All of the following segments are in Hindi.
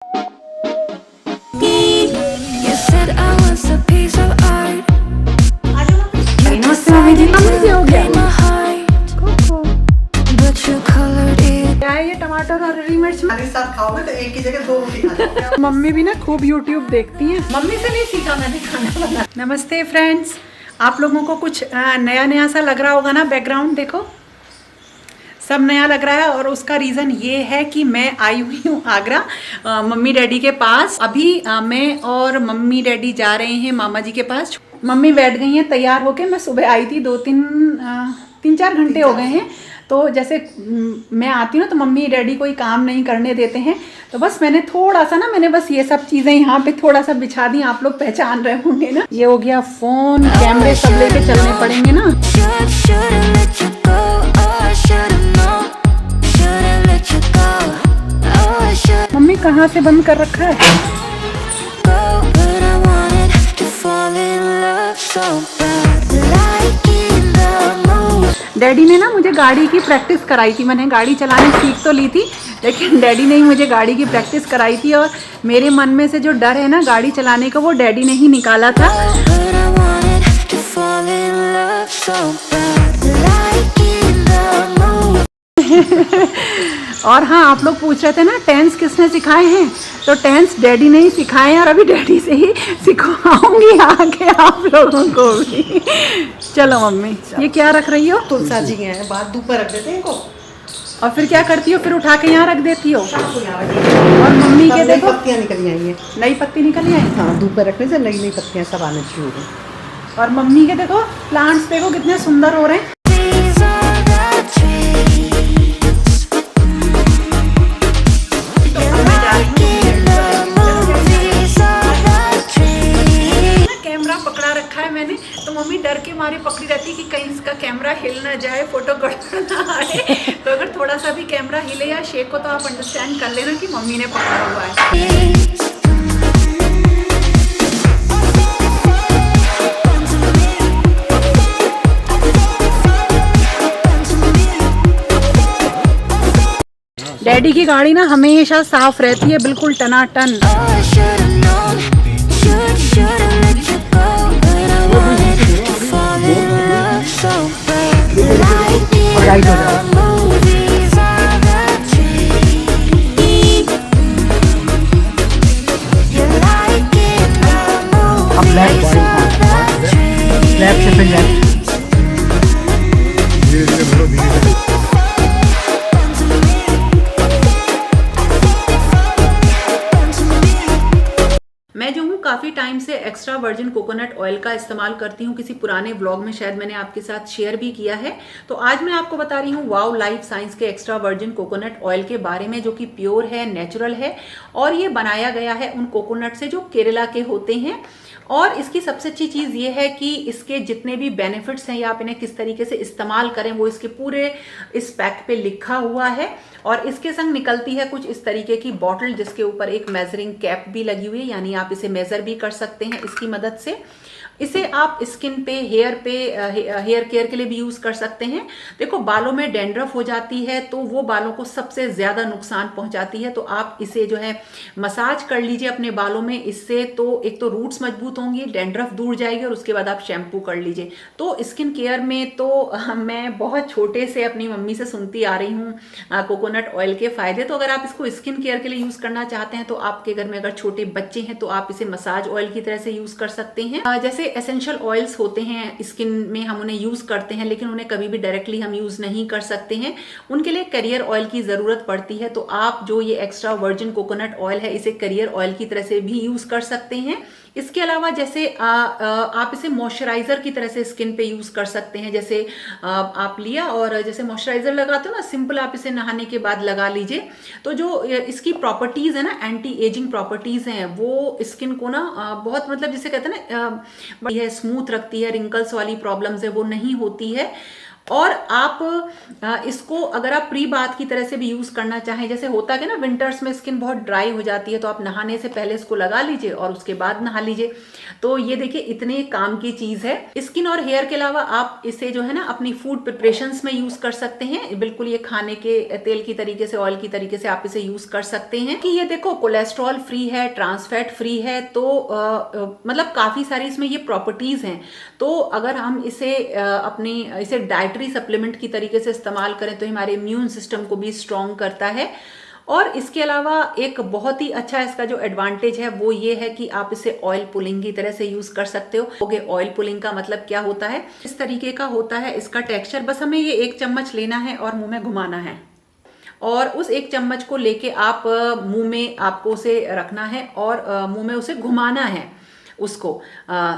You said I was a piece of art. You नमस्ते मम्मी जी, decided हो to गया? break my heart, but you colored it. क्या है ये टमाटर और हरी मिर्च? हमारे साथ खाओगे तो एक की जगह दो रोटी खा जाओगे। मम्मी भी ना खूब यूट्यूब देखती हैं। मम्मी से नहीं सीखा मैंने खाना बनाना। नमस्ते फ्रेंड्स, आप लोगों को कुछ नया नया सा लग रहा होगा ना। बैकग्राउंड देखो, सब नया लग रहा है और उसका रीज़न ये है कि मैं आई हुई हूँ आगरा मम्मी डैडी के पास। अभी मैं और मम्मी डैडी जा रहे हैं मामा जी के पास। मम्मी बैठ गई हैं तैयार होके। मैं सुबह आई थी, 3-4 घंटे हो गए हैं। तो जैसे मैं आती हूँ ना तो मम्मी डैडी कोई काम नहीं करने देते हैं, तो बस मैंने थोड़ा सा ना बस ये सब चीज़ें यहाँ पे थोड़ा सा बिछा दी। आप लोग पहचान रहे होंगे ना। ये हो गया फ़ोन, कैमरे सब लेके चलने पड़ेंगे ना। Should've let you go. Oh, I should've known. Should've let you go. Oh, I should mummy कहाँ से बंद कर रखा है? go, but I wanted to fall in love so bad. Like in the mood. Daddy ने ना मुझे गाड़ी की प्रैक्टिस कराई थी। मैंने गाड़ी चलानी सीख तो ली थी, लेकिन डैडी ने ही मुझे गाड़ी की प्रैक्टिस कराई थी। और मेरे मन में से जो डर है ना गाड़ी चलाने का, वो डैडी ने ही निकाला था। But I wanted to fall in love so bad. Like in the mood. और हाँ, आप लोग पूछ रहे थे ना टेंस किसने सिखाए हैं, तो टेंस डैडी ने ही सिखाए हैं और अभी डैडी से ही सिखाऊंगी आगे आप लोगों को भी। चलो मम्मी, ये क्या रख रही हो? तुलसा जी हैं, बात धूप पर रख देते हैं इनको। और फिर क्या करती हो? फिर उठा के यहाँ रख देती हो? शाम को यहाँ रखिए। और मम्मी के नई देखो पत्तियाँ निकली आई हैं। नई पत्ती निकली आई। हाँ, धूप पर रखने से नई नई पत्तियाँ सब आने शुरू हो गई। और मम्मी के देखो प्लांट्स, देखो कितने सुंदर हो रहे हैं। These are the trees. Like in the movies are the trees. ना कैमरा पकड़ा रखा है मैंने, तो मम्मी डर के मारे पकड़ी रहती कि कहीं इसका कैमरा हिल ना जाए, फोटो गड़बड़ ना आए। तो अगर थोड़ा सा भी कैमरा हिले या शेक हो तो आप अंडरस्टैंड कर लेना कि मम्मी ने पकड़ा हुआ है। डैडी की गाड़ी ना हमेशा साफ रहती है, बिल्कुल टनाटन। Oh, I should've known. Should've let you go. But I wanted to fall in love so bad. Like in the movies are the trees. You like in the movies are the trees. Left से फिर लेफ्ट। मैं जो हूँ काफ़ी टाइम से एक्स्ट्रा वर्जिन कोकोनट ऑयल का इस्तेमाल करती हूँ। किसी पुराने व्लॉग में शायद मैंने आपके साथ शेयर भी किया है। तो आज मैं आपको बता रही हूँ वाओ लाइफ साइंस के एक्स्ट्रा वर्जिन कोकोनट ऑयल के बारे में, जो कि प्योर है, नेचुरल है और ये बनाया गया है उन कोकोनट से जो केरला के होते हैं। और इसकी सबसे अच्छी चीज़ ये है कि इसके जितने भी बेनिफिट्स हैं या आप इन्हें किस तरीके से इस्तेमाल करें, वो इसके पूरे इस पैक पे लिखा हुआ है। और इसके संग निकलती है कुछ इस तरीके की बॉटल, जिसके ऊपर एक मेजरिंग कैप भी लगी हुई है, यानी आप इसे मेज़र भी कर सकते हैं इसकी मदद से। इसे आप स्किन पे, हेयर केयर के लिए भी यूज़ कर सकते हैं। देखो, बालों में डैंड्रफ हो जाती है तो वो बालों को सबसे ज़्यादा नुकसान पहुंचाती है। तो आप इसे जो है मसाज कर लीजिए अपने बालों में। इससे तो एक तो रूट्स मजबूत होंगी, डैंड्रफ दूर जाएगी और उसके बाद आप शैम्पू कर लीजिए। तो स्किन केयर में तो मैं बहुत छोटे से अपनी मम्मी से सुनती आ रही हूँ कोकोनट ऑयल के फ़ायदे। तो अगर आप इसको स्किन केयर के लिए यूज़ करना चाहते हैं तो आपके घर में अगर छोटे बच्चे हैं तो आप इसे मसाज ऑयल की तरह से यूज़ कर सकते हैं। जैसे एसेंशियल ऑयल्स होते हैं स्किन में, हम उन्हें यूज़ करते हैं लेकिन उन्हें कभी भी डायरेक्टली हम यूज़ नहीं कर सकते हैं, उनके लिए करियर ऑयल की ज़रूरत पड़ती है। तो आप जो ये एक्स्ट्रा वर्जिन कोकोनट ऑयल है, इसे करियर ऑयल की तरह से भी यूज़ कर सकते हैं। इसके अलावा जैसे आप इसे मॉइस्चराइज़र की तरह से स्किन पे यूज़ कर सकते हैं। जैसे आप लिया और जैसे मॉइस्चराइज़र लगाते हो ना, सिंपल आप इसे नहाने के बाद लगा लीजिए। तो जो इसकी प्रॉपर्टीज़ है ना, एंटी एजिंग प्रॉपर्टीज़ हैं, वो स्किन को ना बहुत, मतलब जिसे कहते हैं ना, स्मूथ रखती है, रिंकल्स वाली प्रॉब्लम्स है वो नहीं होती है। और आप इसको अगर आप प्री बाथ की तरह से भी यूज करना चाहें, जैसे होता है ना विंटर्स में स्किन बहुत ड्राई हो जाती है, तो आप नहाने से पहले इसको लगा लीजिए और उसके बाद नहा लीजिए। तो ये देखिए इतने काम की चीज है। स्किन और हेयर के अलावा आप इसे जो है ना अपनी फूड प्रिपरेशंस में यूज कर सकते हैं। बिल्कुल ये खाने के तेल की तरीके से, ऑयल की तरीके से आप इसे यूज कर सकते हैं। कि ये देखो कोलेस्ट्रॉल फ्री है, ट्रांसफैट फ्री है, तो मतलब काफी सारी इसमें ये प्रॉपर्टीज हैं। तो अगर हम इसे इसे डाइटरी सप्लीमेंट की तरीके से इस्तेमाल करें तो हमारे इम्यून सिस्टम को भी स्ट्रॉन्ग करता है। और इसके अलावा एक बहुत ही अच्छा इसका जो एडवांटेज है वो ये है कि आप इसे ऑयल पुलिंग की तरह से यूज कर सकते हो। ऑयल पुलिंग का मतलब क्या होता है, इस तरीके का होता है इसका टेक्सचर। बस हमें ये 1 चम्मच लेना है और मुंह में घुमाना है, और उस 1 चम्मच को लेके आप मुंह में आपको उसे रखना है और मुंह में उसे घुमाना है उसको,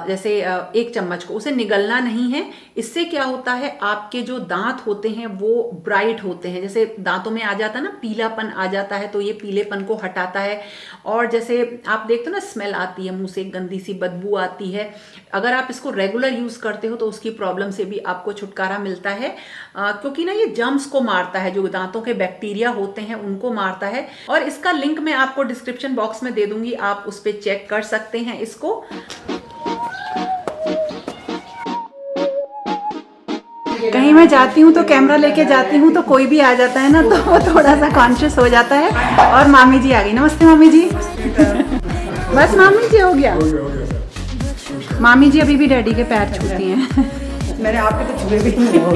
जैसे 1 चम्मच को, उसे निगलना नहीं है। इससे क्या होता है, आपके जो दांत होते हैं वो ब्राइट होते हैं। जैसे दांतों में आ जाता है ना पीलापन आ जाता है, तो ये पीलेपन को हटाता है। और जैसे आप देखते हो ना स्मेल आती है मुंह से, गंदी सी बदबू आती है, अगर आप इसको रेगुलर यूज करते हो तो उसकी प्रॉब्लम से भी आपको छुटकारा मिलता है। क्योंकि ना ये जर्म्स को मारता है, जो दांतों के बैक्टीरिया होते हैं उनको मारता है। और इसका लिंक मैं आपको डिस्क्रिप्शन बॉक्स में दे दूंगी, आप उस पर चेक कर सकते हैं इसको। कहीं मैं जाती हूँ तो कैमरा लेके जाती हूँ तो कोई भी आ जाता है ना, तो वो थोड़ा सा कॉन्शियस हो जाता है। और मामी जी आ गई। नमस्ते मामी जी। बस मामी जी हो गया। मामी जी अभी भी डैडी के पैर छूती हैं। मैंने आपके तो छुए भी नहीं हो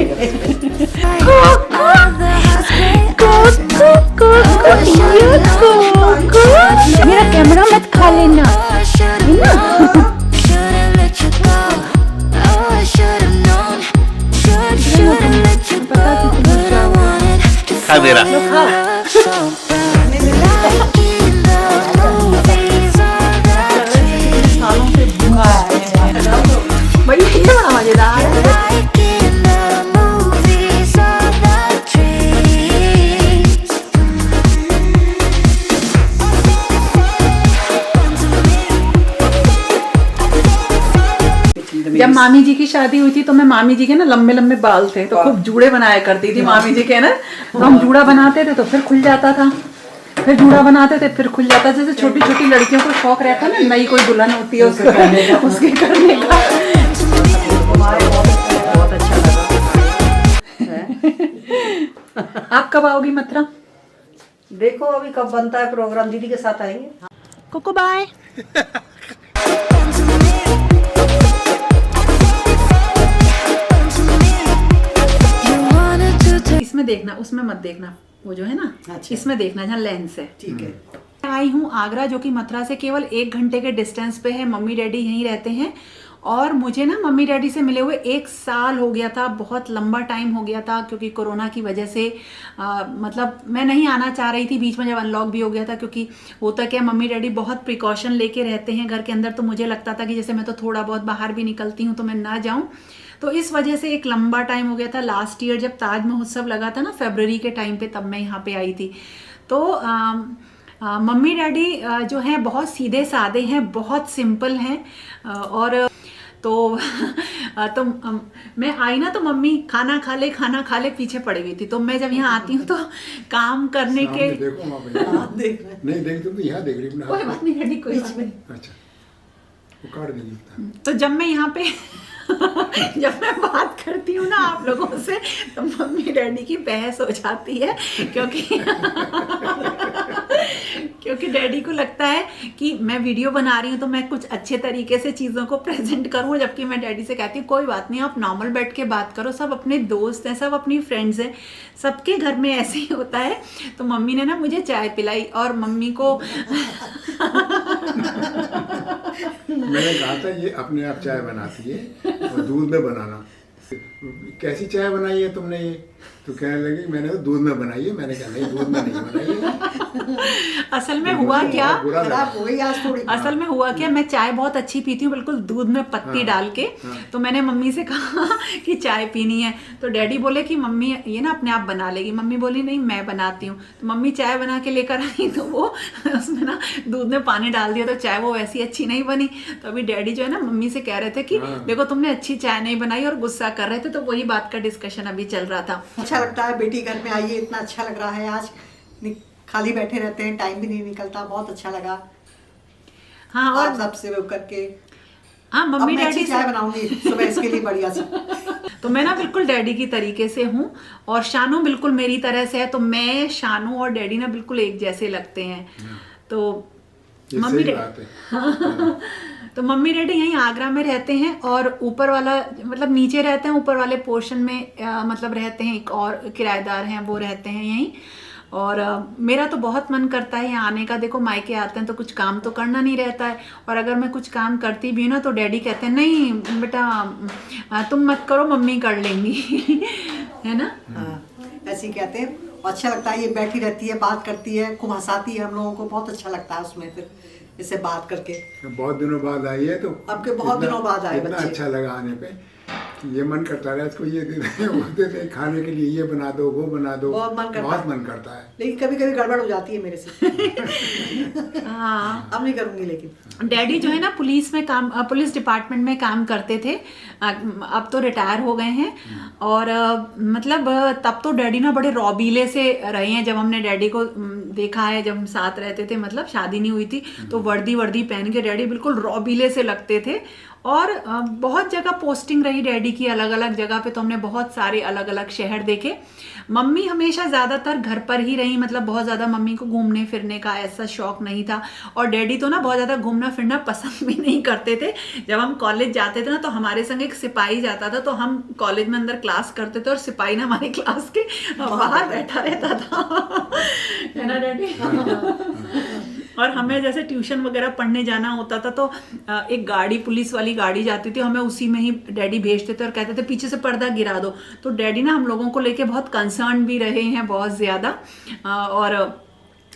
मेरा कैमरा मत खा लेना। खा दे रहा। भाई ये बड़ा मजेदार है। जब मामी जी की शादी हुई थी तो मैं मामी जी के ना लंबे लंबे बाल थे, तो खूब जूड़े बनाया करती थी मामी जी के ना। तो हम जूड़ा बनाते थे तो फिर खुल जाता था, फिर जूड़ा बनाते थे फिर खुल जाता। जैसे छोटी छोटी लड़कियों को शौक रहता है ना, नई कोई दुल्हन होती है उसको उसके करने का। बहुत अच्छा लगा। आप कब आओगी मथुरा? देखो अभी कब बनता है प्रोग्राम, दीदी के साथ आएंगे। Coco bye. इसमें देखना, उसमें मत देखना, वो जो है ना इसमें देखना जहाँ लेंस है। ठीक है। मैं आई हूँ आगरा, जो कि मथुरा से केवल 1 घंटे के डिस्टेंस पे है। मम्मी डैडी यहीं रहते हैं और मुझे ना मम्मी डैडी से मिले हुए 1 साल हो गया था। बहुत लंबा टाइम हो गया था क्योंकि कोरोना की वजह से मतलब मैं नहीं आना चाह रही थी, बीच में जब अनलॉक भी हो गया था। क्योंकि होता क्या, मम्मी डैडी बहुत प्रिकॉशन लेके रहते हैं घर के अंदर, तो मुझे लगता था कि जैसे मैं तो थोड़ा बहुत बाहर भी निकलती हूँ तो मैं ना जाऊँ। तो इस वजह से एक लंबा टाइम हो गया था। लास्ट ईयर जब ताज महोत्सव लगा था ना फरवरी के टाइम पे, तब मैं यहाँ पे आई थी। तो मम्मी डैडी जो हैं बहुत सीधे साधे हैं, बहुत सिंपल हैं। और तो मैं आई ना तो मम्मी खाना खा ले पीछे पड़ी हुई थी। तो मैं जब यहाँ आती हूँ तो काम करने के देखो नहीं देख तो यहाँ देख रही कोई बात नहीं डैडी, कोई बात नहीं। अच्छा वो काट देगी। तो जब मैं यहाँ पे जब मैं बात करती हूँ ना आप लोगों से तो मम्मी डैडी की बहस हो जाती है, क्योंकि डैडी को लगता है कि मैं वीडियो बना रही हूँ तो मैं कुछ अच्छे तरीके से चीज़ों को प्रेजेंट करूँ। जबकि मैं डैडी से कहती हूँ कोई बात नहीं, आप नॉर्मल बैठ के बात करो, सब अपने दोस्त हैं, सब अपनी फ्रेंड्स हैं, सबके घर में ऐसे ही होता है। तो मम्मी ने ना मुझे चाय पिलाई और मम्मी को मैंने कहा था ये अपने आप चाय बनाती है और दूध में बनाना। कैसी चाय बनाई है तुमने ये? तो कहने लगी मैंने तो दूध में बनाई है। मैंने कहा नहीं दूध में नहीं बनाई है। असल में हुआ क्या, आज असल में हुआ क्या, मैं चाय बहुत अच्छी पीती हूँ, बिल्कुल दूध में पत्ती डाल के। तो मैंने मम्मी से कहा कि चाय पीनी है, तो डैडी बोले कि मम्मी ये ना अपने आप बना लेगी। मम्मी बोली नहीं मैं बनाती हूँ। तो मम्मी चाय बना के लेकर आई तो वो उसमें ना दूध में पानी डाल दिया, तो चाय वो वैसी अच्छी नहीं बनी। तो अभी डैडी जो है ना मम्मी से कह रहे थे कि देखो तुमने अच्छी चाय नहीं बनाई और गुस्सा कर रहे थे। तो वही बात का डिस्कशन अभी चल रहा था। अच्छा लगता है, बेटी घर में आई है, इतना अच्छा लग रहा है आज। खाली बैठे रहते हैं, टाइम भी नहीं निकलता, बहुत अच्छा लगा। हाँ, और आप सबसे वो करके हाँ, मम्मी डैडी चाय बनाऊंगी सुबह इसके लिए बढ़िया सा। तो मैं ना बिल्कुल डैडी की तरीके से हूँ और शानू बिल्कुल मेरी तरह से है, तो मैं, शानू और डैडी ना बिल्कुल एक जैसे लगते हैं। तो मम्मी तो मम्मी डैडी यहीं आगरा में रहते हैं और ऊपर वाला मतलब नीचे रहते हैं, ऊपर वाले पोर्शन में मतलब रहते हैं, एक और किराएदार हैं वो रहते हैं यहीं। और मेरा तो बहुत मन करता है यहाँ आने का। देखो मायके आते हैं तो कुछ काम तो करना नहीं रहता है, और अगर मैं कुछ काम करती भी हूँ ना तो डैडी कहते हैं नहीं बेटा तुम मत करो, मम्मी कर लेंगी। है ना? ऐसे ही कहते हैं। अच्छा लगता है, ये बैठी रहती है, बात करती है, खूब हंसाती है हम लोगों को, बहुत अच्छा लगता है उसमें फिर इससे बात करके। बहुत दिनों बाद आई है तो अब के बहुत दिनों बाद आए इतना बच्चे। अच्छा लगा आने पे, ये मन करता है इसको ये दे दे वो दे दे, खाने के लिए ये बना दो वो बना दो, बहुत मन करता है। लेकिन कभी कभी गड़बड़ हो जाती है मेरे से। हाँ, अब नहीं करूंगी। लेकिन डैडी जो है ना पुलिस में काम, पुलिस डिपार्टमेंट में काम करते थे, अब तो रिटायर हो गए हैं। और मतलब तब तो डैडी ना बड़े रौबीले से रहे हैं। जब हमने डैडी को देखा है, जब हम साथ रहते थे, मतलब शादी नहीं हुई थी, तो वर्दी पहन के डैडी बिल्कुल रौबीले से लगते थे। और बहुत जगह पोस्टिंग रही डैडी की, अलग अलग जगह पे, तो हमने बहुत सारे अलग अलग शहर देखे। मम्मी हमेशा ज़्यादातर घर पर ही रही, मतलब बहुत ज़्यादा मम्मी को घूमने फिरने का ऐसा शौक नहीं था। और डैडी तो ना बहुत ज़्यादा घूमना फिरना पसंद भी नहीं करते थे। जब हम कॉलेज जाते थे ना तो हमारे संग एक सिपाही जाता था, तो हम कॉलेज में अंदर क्लास करते थे और सिपाही ना हमारी क्लास के बाहर बैठा रहता था। है ना डैडी? और हमें जैसे ट्यूशन वगैरह पढ़ने जाना होता था तो एक गाड़ी, पुलिस वाली गाड़ी जाती थी, हमें उसी में ही डैडी भेजते थे और कहते थे पीछे से पर्दा गिरा दो। तो डैडी ना हम लोगों को लेके बहुत कंसर्न भी रहे हैं, बहुत ज़्यादा। और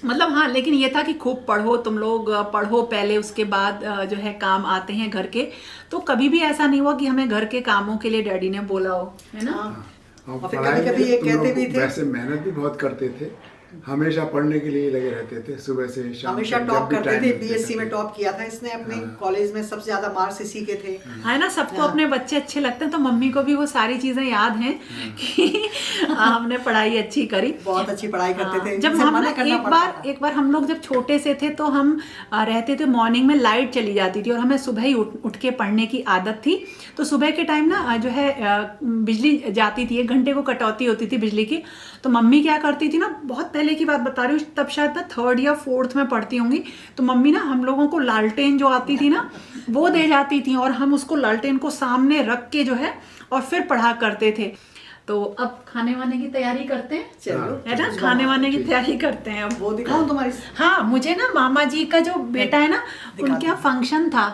मतलब हाँ, लेकिन ये था कि खूब पढ़ो, तुम लोग पढ़ो पहले, उसके बाद जो है काम आते हैं घर के। तो कभी भी ऐसा नहीं हुआ कि हमें घर के कामों के लिए डैडी ने बोला हो, है ना? और कभी ये कहते भी थे, वैसे मेहनत भी बहुत करते थे, हमेशा पढ़ने के लिए लगे रहते थे, सुबह से शाम हमेशा टॉप करते थे। बीएससी में टॉप किया था इसने अपने कॉलेज में, सबसे ज्यादा मार्क्स इसी के थे। है ना? सबको अपने बच्चे अच्छे लगते हैं, तो मम्मी को भी वो सारी चीजें याद हैं कि हमने पढ़ाई अच्छी करी, बहुत अच्छी पढ़ाई करते थे। जब हम एक बार हम लोग जब छोटे से थे तो हम रहते थे, मॉर्निंग में लाइट चली जाती थी और हमें सुबह ही उठ के पढ़ने की आदत थी। तो सुबह के टाइम ना जो है बिजली जाती थी, 1 घंटे को कटौती होती थी बिजली की। तो मम्मी क्या करती थी ना, बहुत पहले की बात बता रही हूँ, तब शायद ना 3rd या 4th में पढ़ती होंगी, तो मम्मी ना हम लोगों को लालटेन जो आती थी ना वो दे जाती थी, और हम उसको लालटेन को सामने रख के जो है और फिर पढ़ा करते थे। तो अब खाने वाने की तैयारी करते हैं, चलो, है ना? खाने वाने की तैयारी करते हैं अब। वो दिखाऊं तुम्हारी? हाँ, मुझे ना मामा जी का जो बेटा है ना, उनके यहाँ फंक्शन था,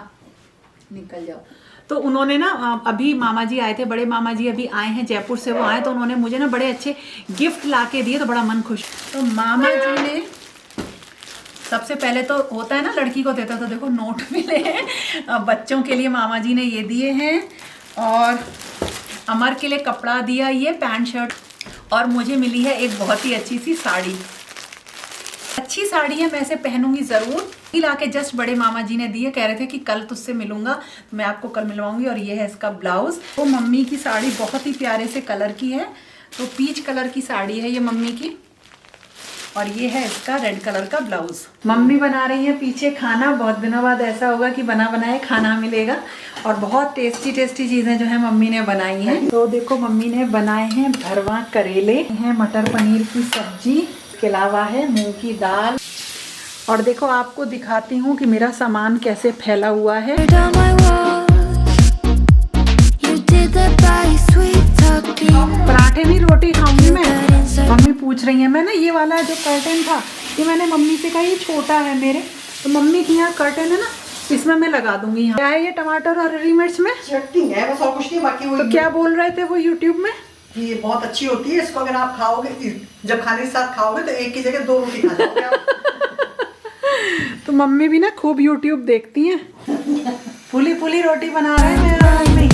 निकल जाओ। तो उन्होंने ना अभी मामा जी आए थे, बड़े मामा जी अभी आए हैं जयपुर से, वो आए तो उन्होंने मुझे ना बड़े अच्छे गिफ्ट ला के दिए, तो बड़ा मन खुश। तो मामा जी ने सबसे पहले तो होता है ना लड़की को देता, तो देखो नोट मिले हैं बच्चों के लिए, मामा जी ने ये दिए हैं। और अमर के लिए कपड़ा दिया, ये पैंट शर्ट। और मुझे मिली है एक बहुत ही अच्छी सी साड़ी, अच्छी साड़ी है, मैं इसे पहनूंगी ज़रूर। ला के जस्ट बड़े मामा जी ने दिए, कह रहे थे कि कल तुझसे मिलूंगा, तो मैं आपको कल मिलवाऊंगी। और ये है इसका ब्लाउज। तो मम्मी की साड़ी बहुत ही प्यारे से कलर की है, तो पीच कलर की साड़ी है ये मम्मी की, और ये है इसका रेड कलर का ब्लाउज। मम्मी बना रही है पीछे खाना, बहुत दिनों बाद ऐसा होगा कि बना बनाए खाना मिलेगा, और बहुत टेस्टी टेस्टी चीज़ें जो है मम्मी ने बनाई हैं। तो देखो मम्मी ने बनाए हैं भरवा करेले हैं, मटर पनीर की सब्जी, इसके अलावा है मूंग की दाल। और देखो आपको दिखाती हूँ कि मेरा सामान कैसे फैला हुआ है। पराठे नहीं, रोटी खाऊंगी मैं। मम्मी पूछ रही है, मैं ना ये वाला जो कर्टन था, ये मैंने मम्मी से कहा ये छोटा है मेरे, तो मम्मी की यहाँ कर्टन है ना, इसमें मैं लगा दूंगी। यहाँ क्या है ये, टमाटर और हरी मिर्च में चटनी है बस, और कुछ नहीं। बाकी वो तो क्या बोल रहे थे वो यूट्यूब में, ये बहुत अच्छी होती है, इसको अगर आप खाओगे, जब खाने के साथ खाओगे तो एक की जगह 2 रोटी खा जाओगे आप। तो मम्मी भी ना खूब यूट्यूब देखती हैं। फुली फुली रोटी बना रहे हैं मेरे